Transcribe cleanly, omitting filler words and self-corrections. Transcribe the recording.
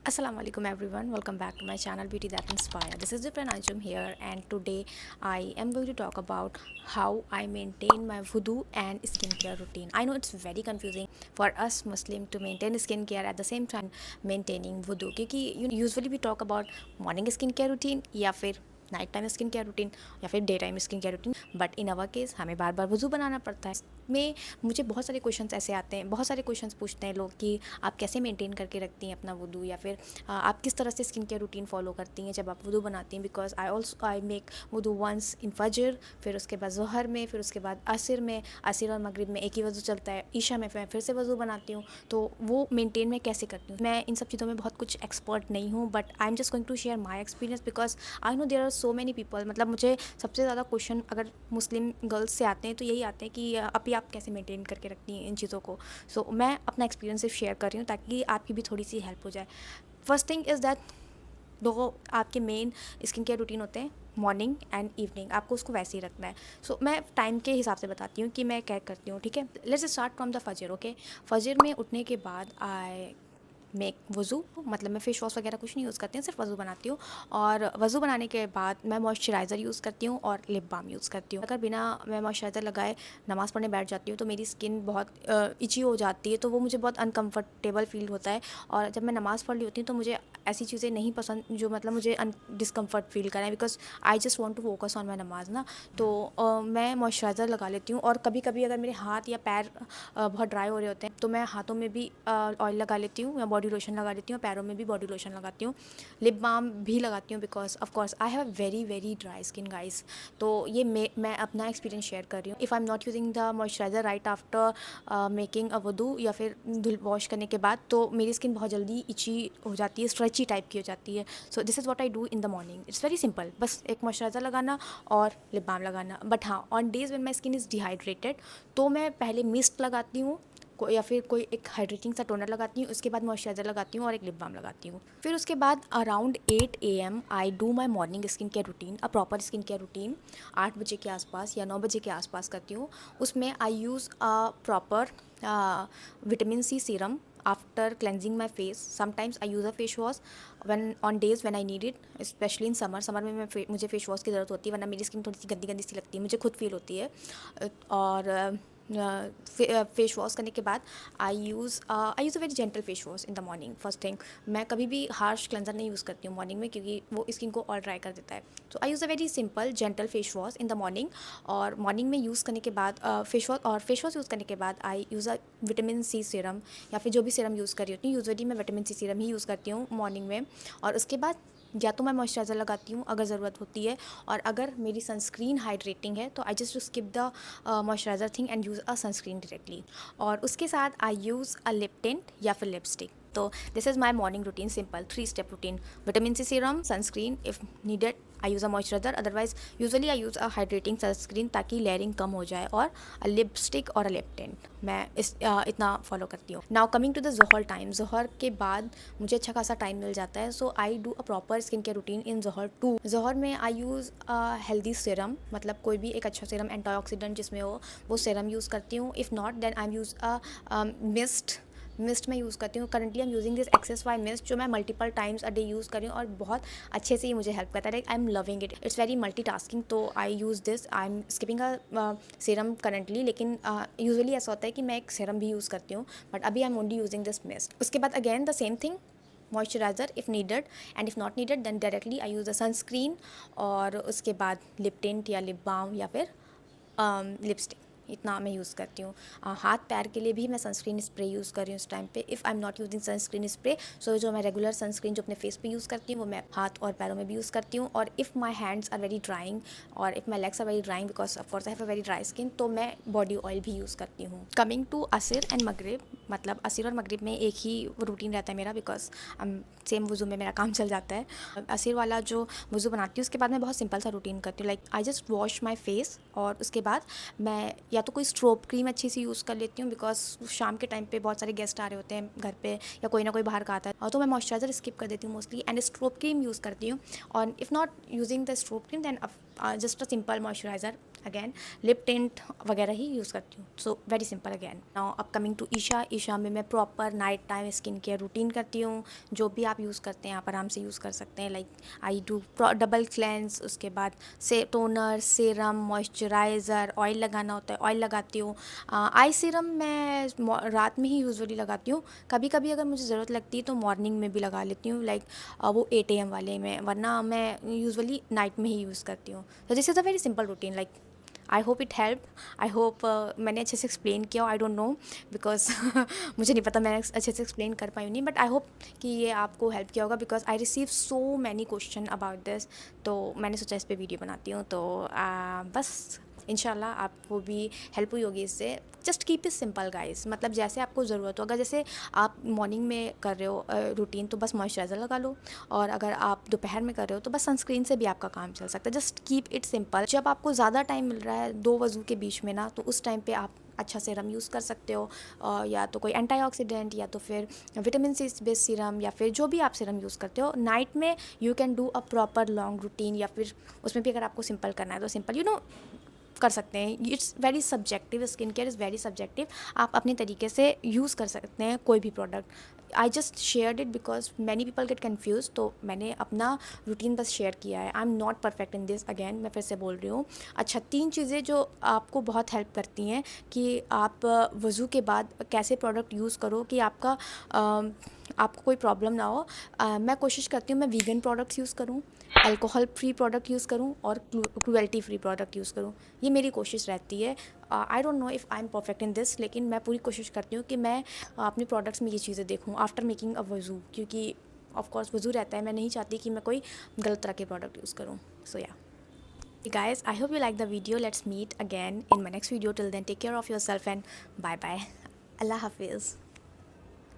Assalamu alaikum everyone, welcome back to my channel Beauty That Inspire. This is Dipran Anjum here, and today I am going to talk about how I maintain my wudu and skincare routine. I know it's very confusing for us Muslim to maintain skincare at the same time maintaining wudu, क्योंकि usually we talk about morning skincare routine या फिर night time skin care routine या फिर day time skin care routine, but in our case हमें बार बार वज़ू बनाना पड़ता है। में मुझे बहुत सारे क्वेश्चंस ऐसे आते हैं, बहुत सारे क्वेश्चंस पूछते हैं लोग कि आप कैसे मेंटेन करके रखती हैं अपना वुदू, या फिर आप किस तरह से स्किन केयर रूटीन फॉलो करती हैं जब आप वुदू बनाती हैं। बिकॉज आई मेक वुदू वंस इन फजर, फिर उसके बाद ज़ोहर में, फिर उसके बाद असर में, असर और मगरिब में एक ही वज़ू चलता है, ईशा में फिर से वज़ू बनाती हूँ। तो वो मेनटेन मैं कैसे करती हूँ, मैं इन सब चीज़ों में बहुत कुछ एक्सपर्ट नहीं हूँ, but I am just going to share my experience because I know there are so many people. मतलब मुझे सबसे ज़्यादा क्वेश्चन अगर मुस्लिम गर्ल्स से आते हैं तो यही आते हैं कि अभी आप कैसे मेंटेन करके रखती हैं इन चीज़ों को। सो मैं अपना एक्सपीरियंस सिर्फ शेयर कर रही हूँ ताकि आपकी भी थोड़ी सी हेल्प हो जाए। फर्स्ट थिंग इज़ दैट दो आपके मेन स्किन केयर रूटीन होते हैं, मॉर्निंग एंड इवनिंग, आपको उसको वैसे ही रखना है। सो मैं टाइम के हिसाब से बताती हूँ कि मैं क्या करती हूँ, ठीक है। लेट्स स्टार्ट फ्रॉम द फजर। ओके, फजर में उठने के बाद आई मेक वज़ू, मतलब मैं फ़ेस वॉश वगैरह कुछ नहीं यूज़ करती हूँ, सिर्फ वज़ू बनाती हूँ। और वज़ू बनाने के बाद मैं मॉइस्चराइज़र यूज़ करती हूँ और लिप बाम यूज़ करती हूँ। अगर बिना मैं मॉइस्चराइज़र लगाए नमाज़ पढ़ने बैठ जाती हूँ तो मेरी स्किन बहुत इची हो जाती है, तो वो मुझे बहुत अनकम्फर्टेबल फ़ील होता है। और जब मैं नमाज़ पढ़ रही होती हूँ तो मुझे ऐसी चीज़ें नहीं पसंद जो मतलब मुझे डिस्कम्फर्ट फ़ील कराएं, because I just want to focus on my नमाज ना। तो मैं मॉइस्चराइज़र लगा लेती हूँ। और कभी कभी अगर मेरे हाथ या पैर बहुत ड्राई हो रहे होते हैं तो मैं हाथों में भी ऑयल लगा लेती हूँ या बॉडी लोशन लगा लेती हूँ, पैरों में भी बॉडी लोशन लगाती हूँ, लिप बाम भी लगाती हूँ, because of course I have very very dry skin guys. तो ये मैं अपना एक्सपीरियंस शेयर कर रही हूँ। If I am not using the moisturiser right after making a वुदू या फिर धुल वॉश करने के बाद, तो मेरी स्किन बहुत जल्दी इची हो जाती है, स्ट्रेची टाइप की हो जाती है। So this is what I do in the morning. It's very simple, बस एक मॉइस्चराइज़र लगाना और लिप बाम लगाना। बट हाँ, on days when my skin is dehydrated तो मैं पहले मिस्ट लगाती हूँ या फिर कोई एक हाइड्रेटिंग सा टोनर लगाती हूँ, उसके बाद मॉइस्चराइज़र लगाती हूँ और एक लिप बाम लगाती हूँ। फिर उसके बाद around 8 AM I do my morning skin care routine, a proper skin care routine. 8 बजे के आसपास या 9 बजे के आसपास करती हूँ। उसमें I use a proper vitamin C serum after cleansing my face. Sometimes I use a face wash one on days when I need it, especially in summer में मुझे फेस वॉश की ज़रूरत होती है, वरना मेरी स्किन थोड़ी सी गंदी गंदी सी लगती है, मुझे खुद फील होती है। और फेस वॉश करने के बाद I use a very gentle face wash in the morning. First thing, मैं कभी भी हार्श क्लेंजर नहीं यूज़ करती हूँ मॉर्निंग में, क्योंकि वो स्किन को और ड्राई कर देता है। तो I use a very simple gentle face wash in the morning. और मॉर्निंग में यूज़ करने के बाद फेस वॉश यूज़ करने के बाद I use a vitamin C serum, या फिर जो भी सीरम यूज़ कर रही होती हूँ, यूजुअली मैं विटामिन सी सीरम ही यूज़ करती हूँ मॉर्निंग में। और उसके बाद या तो मैं मॉइस्चराइज़र लगाती हूँ अगर ज़रूरत होती है, और अगर मेरी सनस्क्रीन हाइड्रेटिंग है तो I just skip the moisturiser thing and use a sunscreen directly. और उसके साथ I use a lip tint या फिर लिपस्टिक। तो this is my morning routine, simple 3 step routine. Vitamin C serum, sunscreen if needed, I use a moisturiser, otherwise usually I use a hydrating sunscreen ताकि layering कम हो जाए, और a lipstick और अ lip tint. मैं इतना follow करती हूँ। नाउ कमिंग टू द ज़ोहर टाइम, ज़ोहर के बाद मुझे अच्छा खासा टाइम मिल जाता है, so I do a proper skin care routine in ज़ोहर टू। ज़ोहर में आई यूज़ हेल्दी सीरम, मतलब कोई भी एक अच्छा सीरम एंटीऑक्सीडेंट जिसमें हो, वो सीरम यूज़ करती हूँ। If not then I use a mist मैं यूज़ करती हूँ। Currently I am using this access Y mist, जो मैं multiple times a day use कर रही हूँ और बहुत अच्छे से ये मुझे हेल्प करता है। Like I am loving it, it's very multitasking. तो I use this, I am skipping a serum currently, लेकिन यूजुअली ऐसा होता है कि मैं एक सीरम भी यूज़ करती हूँ, बट अभी I am only using this mist. उसके बाद again the same thing, moisturiser if needed, and if not needed then directly I use the sunscreen, और उसके बाद लिप टिंट या लिप बाम या फिर लिपस्टिक, इतना मैं यूज़ करती हूँ। हाथ पैर के लिए भी मैं सनस्क्रीन स्प्रे यूज़ कर रही हूँ इस टाइम पे। If I am not using sunscreen spray, so जो मैं रेगुलर सनस्क्रीन जो अपने फेस पे यूज़ करती हूँ वो मैं हाथ और पैरों में भी यूज़ करती हूँ। और if my hands are very drying और if my legs are very drying, because of course I have a very dry skin, तो मैं बॉडी ऑयल भी यूज़ करती हूँ। कमिंग टू असर एंड मगरिब, मतलब असर और मगरिब में एक ही रूटीन रहता है मेरा, बिकॉज सेम वज़ू में मेरा काम चल जाता है। असर वाला जो वज़ू बनाती हूँ उसके बाद मैं बहुत सिंपल सा रूटीन करती हूँ। Like I just wash my face, और उसके बाद मैं या तो कोई स्ट्रोब क्रीम अच्छी सी यूज़ कर लेती हूँ, बिकॉज शाम के टाइम पे बहुत सारे गेस्ट आ रहे होते हैं घर पे, या कोई ना कोई बाहर का आता है, तो मैं मॉइस्चराइज़र स्किप कर देती हूँ mostly, and strobe cream use करती हूँ। और if not using the strobe cream then just a simple moisturiser again lip tint वगैरह ही यूज़ करती हूँ. So very simple again. Now अब कमिंग टू ईशा में मैं proper night time skin care routine करती हूँ. जो भी आप यूज़ करते हैं आप आराम से यूज़ कर सकते हैं. Like I do double cleanse, उसके बाद से टोनर, सीरम, मॉइस्चराइज़र, ऑयल लगाना होता है ऑयल लगाती हूँ. आई सीरम मैं रात में ही यूजुअली लगाती हूँ. कभी कभी अगर मुझे ज़रूरत लगती है तो मॉर्निंग में भी लगा लेती हूँ, लाइक वो 8 AM वाले में, वरना मैं यूजुअली नाइट में ही यूज़ करती हूँ. तो this is a very simple routine. Like I hope it help. I hope मैंने अच्छे से एक्सप्लेन किया. आई डोंट नो बिकॉज मुझे नहीं पता मैंने अच्छे से एक्सप्लेन कर पाई नहीं, बट आई होप कि ये आपको हेल्प किया होगा because I receive so many question about this. तो मैंने सोचा इस पर वीडियो बनाती हूँ. तो बस इंशाल्लाह आपको भी हेल्प हुई होगी इससे. Just keep it simple guys. मतलब जैसे आपको ज़रूरत हो, अगर जैसे आप मॉर्निंग में कर रहे हो रूटीन तो बस मॉइस्चराइज़र लगा लो, और अगर आप दोपहर में कर रहे हो तो बस सनस्क्रीन से भी आपका काम चल सकता है. Just keep it simple. जब आपको ज़्यादा टाइम मिल रहा है 2 वज़ू के बीच में ना, तो उस टाइम पे आप अच्छा सीरम यूज़ कर सकते हो, या तो कोई एंटीऑक्सीडेंट या तो फिर विटामिन सी बेस्ड सीरम, या फिर जो भी आप सीरम यूज़ करते हो. नाइट में you can do a proper long routine, या फिर उसमें भी अगर आपको सिंपल करना है तो सिंपल कर सकते हैं. It's very subjective. Skin care is very subjective. आप अपने तरीके से यूज़ कर सकते हैं कोई भी product. I just shared it because many people get confuse. तो मैंने अपना रूटीन बस शेयर किया है. आई am not perfect in this. Again मैं फिर से बोल रही हूँ. अच्छा, 3 चीज़ें जो आपको बहुत हेल्प करती हैं कि आप वज़ू के बाद कैसे प्रोडक्ट यूज़ करो कि आपको कोई प्रॉब्लम ना हो. मैं कोशिश करती हूँ मैं वीगन प्रोडक्ट्स यूज़ करूँ, अल्कोहल फ्री प्रोडक्ट यूज़ करूँ, और क्रुएल्टी फ्री प्रोडक्ट यूज़ करूँ. ये मेरी कोशिश रहती है. I don't know if I M perfect in this, लेकिन मैं पूरी कोशिश करती हूँ कि मैं अपने प्रोडक्ट्स में ये चीज़ें देखूँ आफ्टर मेकिंग अ वज़ू, क्योंकि ऑफ कोर्स वज़ू रहता है. मैं नहीं चाहती कि मैं कोई गलत तरह के प्रोडक्ट यूज़ करूँ. सो या guys, I hope you like the video. Let's meet again in my next video. Till then, take care of yourself and bye bye. Allah Hafiz.